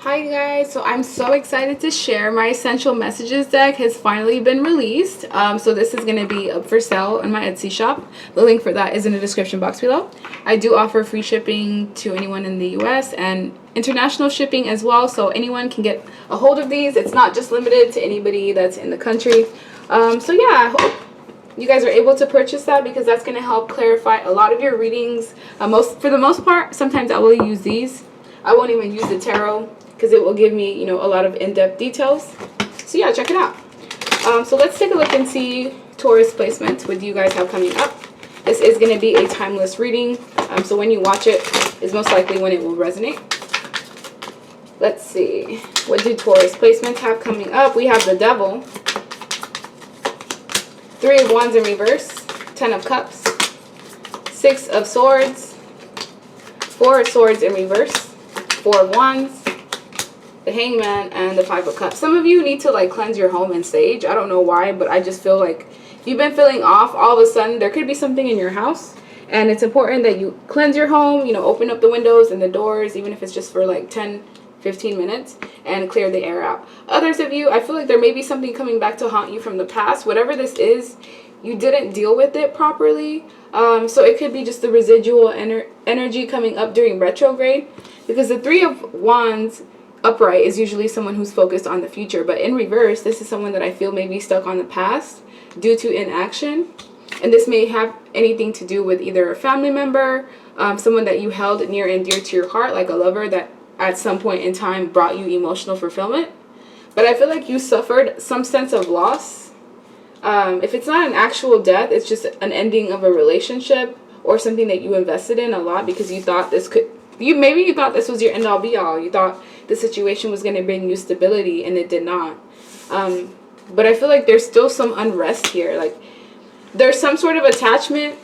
Hi guys, so I'm so excited to share my Essential Messages deck has finally been released. So this is going to be up for sale in my Etsy shop. The link for that is in the description box below. I do offer free shipping to anyone in the US and international shipping as well, so anyone can get a hold of these. It's not just limited to anybody that's in the country. So yeah, I hope you guys are able to purchase that because that's going to help clarify a lot of your readings. For the most part, sometimes I will use these. I won't even use the tarot because it will give me, you know, a lot of in-depth details. So yeah, check it out. So let's take a look and see Taurus placements what you guys have coming up. This is going to be a timeless reading. So when you watch it is most likely when it will resonate. Let's see. What do Taurus placements have coming up? We have the Devil, 3 of Wands in reverse, 10 of Cups, 6 of Swords, 4 of Swords in reverse, 4 of Wands, the Hangman, and the 5 of Cups. Some of you need to like cleanse your home and sage. I don't know why, but I just feel like if you've been feeling off, all of a sudden there could be something in your house, and it's important that you cleanse your home, you know, open up the windows and the doors, even if it's just for like 10-15 minutes, and clear the air out. Others of you, I feel like there may be something coming back to haunt you from the past. Whatever this is, you didn't deal with it properly. So it could be just the residual energy coming up during retrograde, because the 3 of Wands upright is usually someone who's focused on the future, but in reverse, this is someone that I feel may be stuck on the past due to inaction. And this may have anything to do with either a family member, someone that you held near and dear to your heart, like a lover that at some point in time brought you emotional fulfillment. But I feel like you suffered some sense of loss. If it's not an actual death, it's just an ending of a relationship or something that you invested in a lot because you thought this could, maybe you thought this was your end all be all. You thought the situation was going to bring you stability, and it did not. But I feel like there's still some unrest here. Like there's some sort of attachment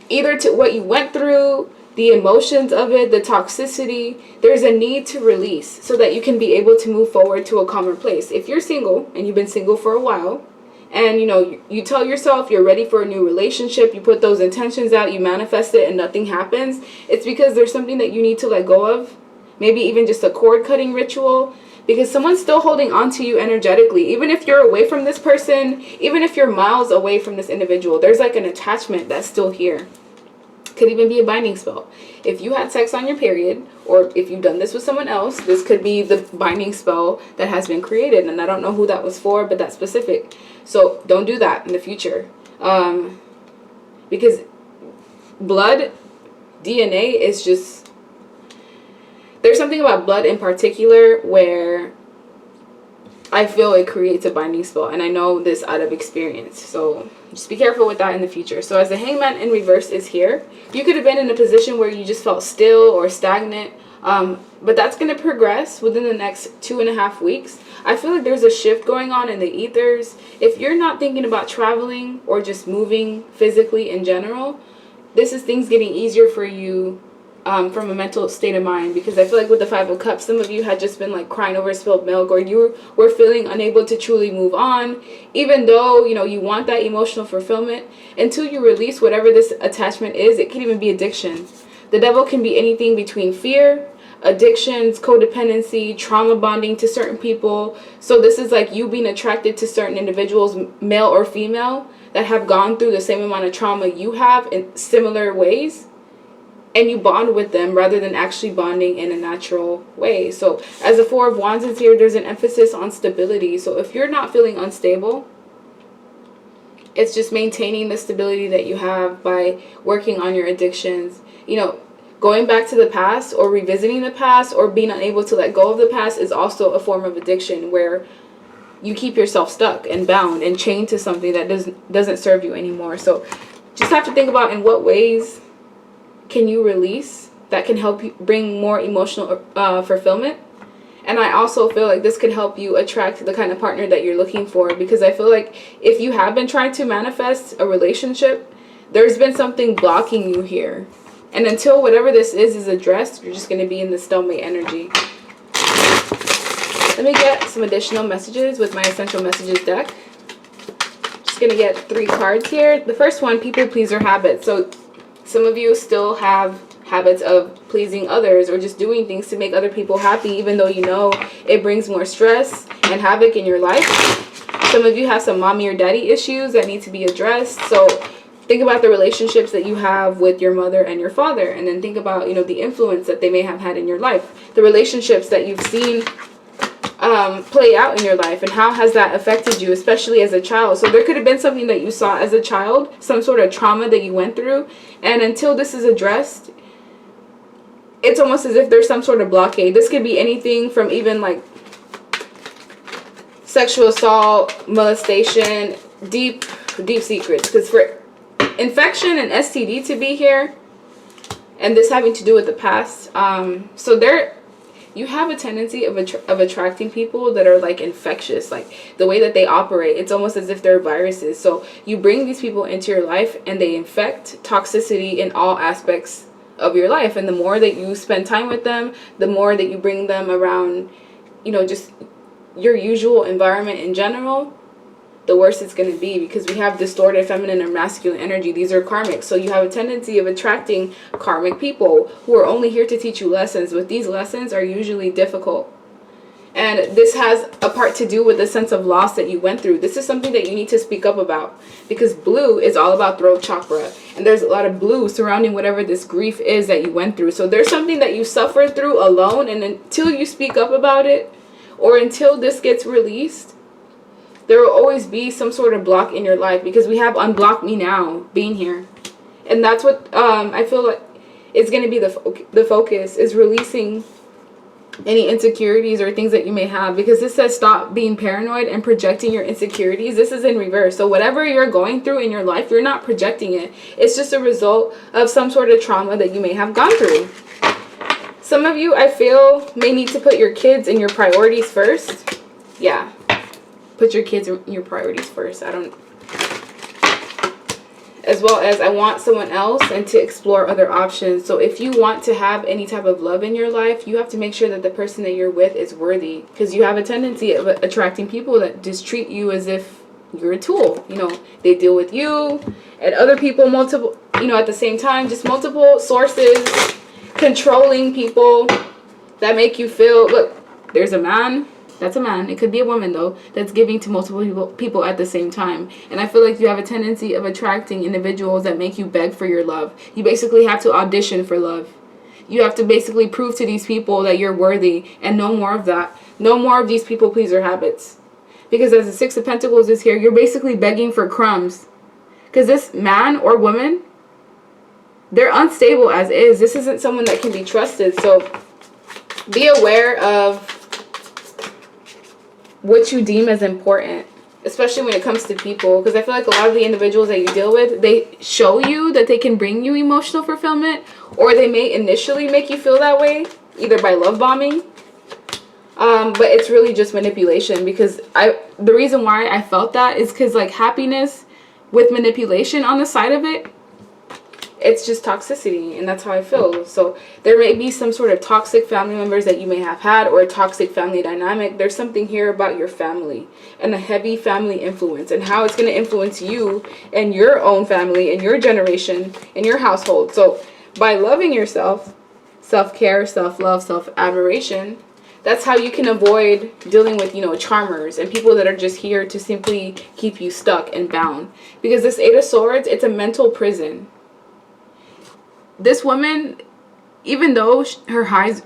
either to what you went through, the emotions of it, the toxicity. There's a need to release so that you can be able to move forward to a calmer place. If you're single and you've been single for a while, and you know, you tell yourself you're ready for a new relationship, you put those intentions out, you manifest it, and nothing happens, it's because there's something that you need to let go of. Maybe even just a cord cutting ritual, because someone's still holding on to you energetically. Even if you're away from this person, even if you're miles away from this individual, there's like an attachment that's still here. Could even be a binding spell. If you had sex on your period, or if you've done this with someone else, this could be the binding spell that has been created. And I don't know who that was for, but that's specific. So don't do that in the future. Because blood, DNA is just... There's something about blood in particular where I feel it creates a binding spell. And I know this out of experience. So just be careful with that in the future. So as the Hangman in reverse is here, you could have been in a position where you just felt still or stagnant. But that's going to progress within the next 2.5 weeks. I feel like there's a shift going on in the ethers. If you're not thinking about traveling or just moving physically in general, this is things getting easier for you. From a mental state of mind, because I feel like with the 5 of Cups, some of you had just been like crying over spilled milk, or you were feeling unable to truly move on, even though, you know, you want that emotional fulfillment. Until you release whatever this attachment is, it can even be addiction. The Devil can be anything between fear, addictions, codependency, trauma bonding to certain people. So this is like you being attracted to certain individuals, male or female, that have gone through the same amount of trauma you have in similar ways. And you bond with them rather than actually bonding in a natural way. So as the 4 of Wands is here, there's an emphasis on stability. So if you're not feeling unstable, it's just maintaining the stability that you have by working on your addictions. You know, going back to the past or revisiting the past or being unable to let go of the past is also a form of addiction where you keep yourself stuck and bound and chained to something that doesn't serve you anymore. So just have to think about in what ways can you release that can help you bring more emotional fulfillment. And I also feel like this could help you attract the kind of partner that you're looking for, because I feel like if you have been trying to manifest a relationship, there's been something blocking you here. And until whatever this is addressed, you're just going to be in the stalemate energy. Let me get some additional messages with my Essential Messages deck. Just going to get 3 cards here. The first one, people pleaser habit. So some of you still have habits of pleasing others or just doing things to make other people happy, even though you know it brings more stress and havoc in your life. Some of you have some mommy or daddy issues that need to be addressed. So think about the relationships that you have with your mother and your father, and then think about, you know, the influence that they may have had in your life, the relationships that you've seen play out in your life, and how has that affected you, especially as a child. So there could have been something that you saw as a child, some sort of trauma that you went through, and until this is addressed, it's almost as if there's some sort of blockade. This could be anything from even like sexual assault, molestation, deep secrets. Because for infection and STD to be here, and this having to do with the past, so there you have a tendency of attracting people that are like infectious, like the way that they operate. It's almost as if they're viruses. So you bring these people into your life and they infect toxicity in all aspects of your life. And the more that you spend time with them, the more that you bring them around, you know, just your usual environment in general, the worse it's going to be, because we have distorted feminine or masculine energy. These are karmic. So you have a tendency of attracting karmic people who are only here to teach you lessons, but these lessons are usually difficult. And this has a part to do with the sense of loss that you went through. This is something that you need to speak up about, because blue is all about throat chakra. And there's a lot of blue surrounding whatever this grief is that you went through. So there's something that you suffered through alone, and until you speak up about it, or until this gets released, there will always be some sort of block in your life, because we have Unblock Me Now being here. And that's what I feel like is going to be the focus, is releasing any insecurities or things that you may have, because this says stop being paranoid and projecting your insecurities. This is in reverse. So whatever you're going through in your life, you're not projecting it. It's just a result of some sort of trauma that you may have gone through. Some of you, I feel, may need to put your kids and your priorities first. Yeah. Put your kids in your priorities first. As well as I want someone else, and to explore other options. So if you want to have any type of love in your life, you have to make sure that the person that you're with is worthy, because you have a tendency of attracting people that just treat you as if you're a tool. You know, they deal with you and other people multiple, you know, at the same time, just multiple sources, controlling people that make you feel, look, there's a man. That's a man. It could be a woman, though, that's giving to multiple people at the same time. And I feel like you have a tendency of attracting individuals that make you beg for your love. You basically have to audition for love. You have to basically prove to these people that you're worthy, and no more of that. No more of these people pleaser habits. Because as the Six of Pentacles is here, you're basically begging for crumbs. Because this man or woman, they're unstable as is. This isn't someone that can be trusted. So be aware of what you deem as important, especially when it comes to people, because I feel like a lot of the individuals that you deal with, they show you that they can bring you emotional fulfillment, or they may initially make you feel that way, either by love bombing, but it's really just manipulation. Because the reason why I felt that is because, like, happiness with manipulation on the side of it, it's just toxicity, and that's how I feel. So there may be some sort of toxic family members that you may have had, or a toxic family dynamic. There's something here about your family and a heavy family influence, and how it's going to influence you and your own family and your generation and your household. So by loving yourself, self-care, self-love, self-admiration, that's how you can avoid dealing with, you know, charmers and people that are just here to simply keep you stuck and bound. Because this Eight of Swords, it's a mental prison. This woman, even though her hands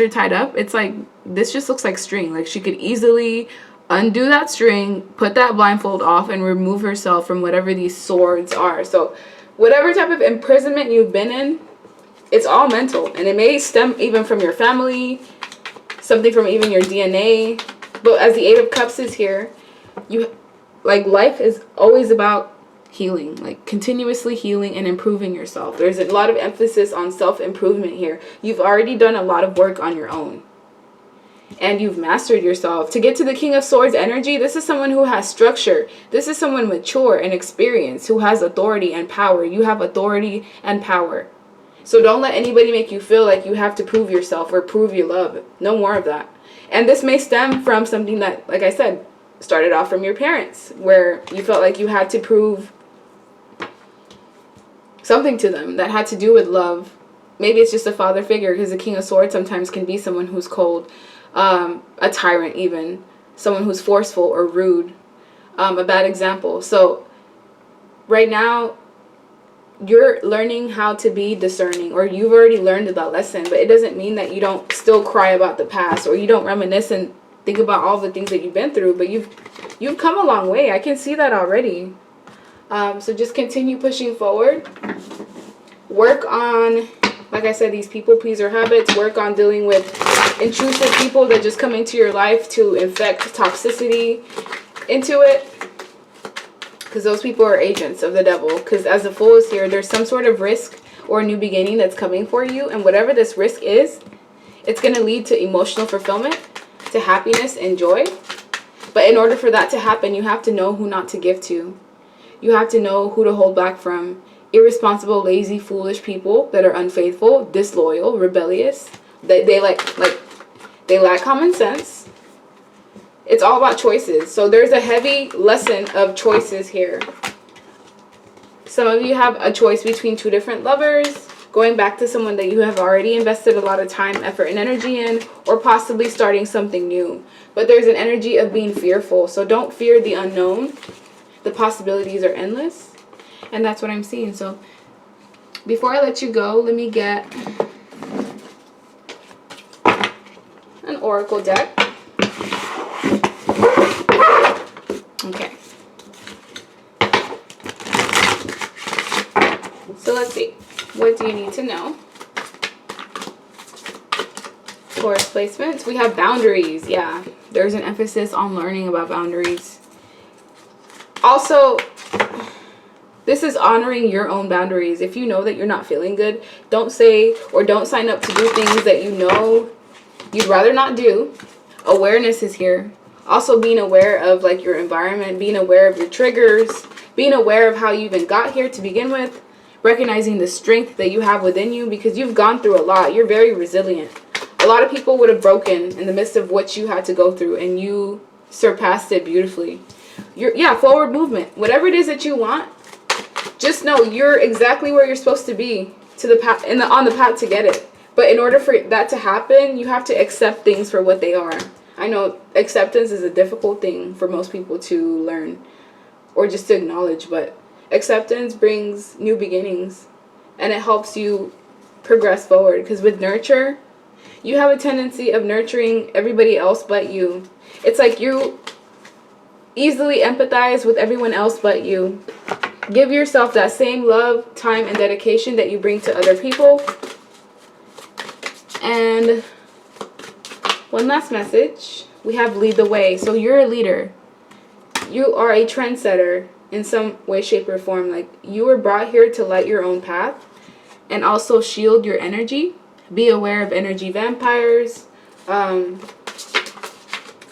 are tied up, it's like, this just looks like string. Like, she could easily undo that string, put that blindfold off, and remove herself from whatever these swords are. So whatever type of imprisonment you've been in, it's all mental. And it may stem even from your family, something from even your DNA. But as the Eight of Cups is here, life is always about healing, like continuously healing and improving yourself. There's a lot of emphasis on self-improvement here. You've already done a lot of work on your own, and you've mastered yourself. To get to the King of Swords energy, this is someone who has structure. This is someone mature and experienced, who has authority and power. You have authority and power. So don't let anybody make you feel like you have to prove yourself or prove your love. No more of that. And this may stem from something that, like I said, started off from your parents, where you felt like you had to prove something to them that had to do with love maybe it's just a father figure, because the King of Swords sometimes can be someone who's cold, a tyrant even, someone who's forceful or rude, a bad example. So right now, you're learning how to be discerning, or you've already learned that lesson, but it doesn't mean that you don't still cry about the past, or you don't reminisce and think about all the things that you've been through. But you've come a long way. I can see that already. So just continue pushing forward. Work on, like I said, these people pleaser habits. Work on dealing with intrusive people that just come into your life to infect toxicity into it. Because those people are agents of the devil. Because as the Fool is here, there's some sort of risk or a new beginning that's coming for you. And whatever this risk is, it's going to lead to emotional fulfillment, to happiness and joy. But in order for that to happen, you have to know who not to give to. You have to know who to hold back from. Irresponsible, lazy, foolish people that are unfaithful, disloyal, rebellious. They lack common sense. It's all about choices. So there's a heavy lesson of choices here. Some of you have a choice between two different lovers, going back to someone that you have already invested a lot of time, effort, and energy in, or possibly starting something new. But there's an energy of being fearful. So don't fear the unknown. The possibilities are endless. And that's what I'm seeing. So before I let you go, let me get an oracle deck. Okay. So let's see. What do you need to know? Taurus placements. We have boundaries. Yeah. There's an emphasis on learning about boundaries. Also, this is honoring your own boundaries. If you know that you're not feeling good, don't say or don't sign up to do things that you know you'd rather not do. Awareness is here. Also being aware of like your environment, being aware of your triggers, being aware of how you even got here to begin with, recognizing the strength that you have within you, because you've gone through a lot. You're very resilient. A lot of people would have broken in the midst of what you had to go through, and you surpassed it beautifully. Forward movement. Whatever it is that you want, just know you're exactly where you're supposed to be on the path to get it. But in order for that to happen, you have to accept things for what they are. I know acceptance is a difficult thing for most people to learn or just to acknowledge, but acceptance brings new beginnings and it helps you progress forward. Because with nurture, you have a tendency of nurturing everybody else but you. It's like you easily empathize with everyone else but you. Give yourself that same love, time, and dedication that you bring to other people. And one last message. We have lead the way. So you're a leader. You are a trendsetter in some way, shape, or form. Like, you were brought here to light your own path and also shield your energy. Be aware of energy vampires,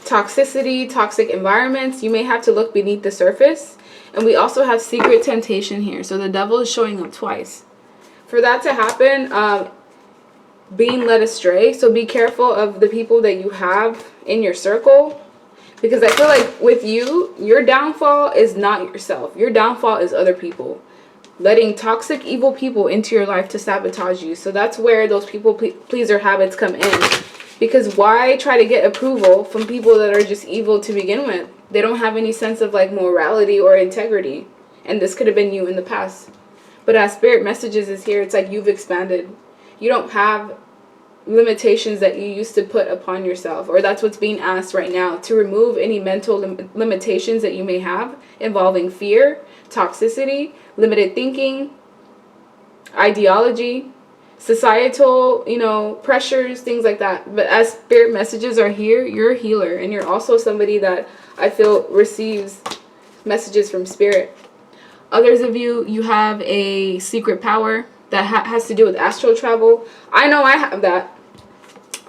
toxicity, toxic environments. You may have to look beneath the surface. And we also have secret temptation here. So the devil is showing up twice. For that to happen, being led astray. So be careful of the people that you have in your circle. Because I feel like with you, your downfall is not yourself. Your downfall is other people. Letting toxic, evil people into your life to sabotage you. So that's where those people pleaser habits come in. Because why try to get approval from people that are just evil to begin with? They don't have any sense of like morality or integrity. And this could have been you in the past. But as Spirit Messages is here, it's like you've expanded. You don't have limitations that you used to put upon yourself, or that's what's being asked right now, to remove any mental limitations that you may have involving fear, toxicity, limited thinking, ideology, societal, pressures, things like that. But as Spirit Messages are here, you're a healer, and you're also somebody that I feel receives messages from Spirit. Others of you have a secret power that has to do with astral travel. I know I have that.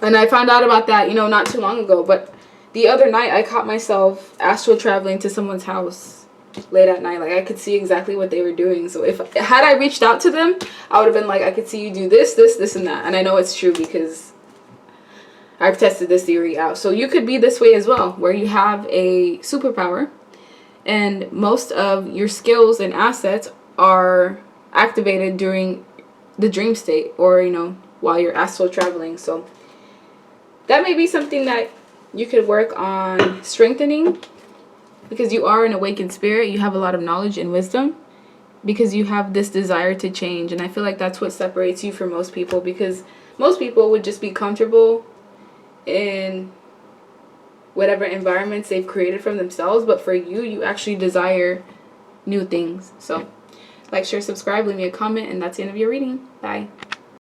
And I found out about that, not too long ago. But the other night, I caught myself astral traveling to someone's house late at night. Like, I could see exactly what they were doing. So had I reached out to them, I would have been like, I could see you do this, this, this, and that. And I know it's true because I've tested this theory out. So you could be this way as well, where you have a superpower. And most of your skills and assets are activated during the dream state, or, you know, while you're astral traveling. So that may be something that you could work on strengthening, because you are an awakened spirit. You have a lot of knowledge and wisdom, because you have this desire to change. And I feel like that's what separates you from most people, because most people would just be comfortable in whatever environments they've created for themselves. But for you, you actually desire new things. So like, share, subscribe, leave me a comment, and that's the end of your reading. Bye.